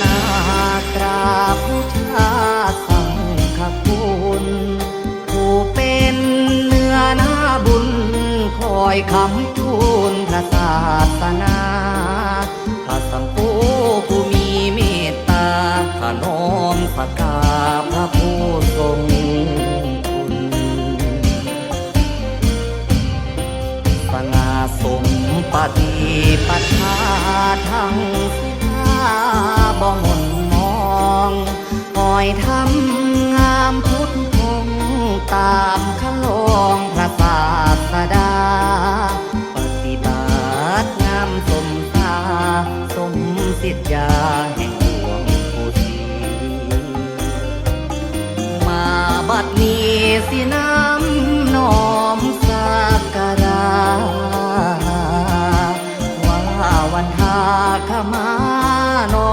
นาตราพุทธาสังฆคุณผู้เป็นเนื้อนาบุญคอยคำทูลพระศาสนาพระสัมโฆผู้มีเมตตาขนอมสักการพระผู้ทรงคุณ สง่าสมปฏิปทาทั้งสิทาบ่หม่นมองคอยทำงามพุทธคงตามคลองพระศาสดาปฏิบัติงามสมตาสมสิทธาแห่งหลวงปู่ศรีมาบัดนี้สิน้ำน้อมสักการะว่าวันทาขมาน้อ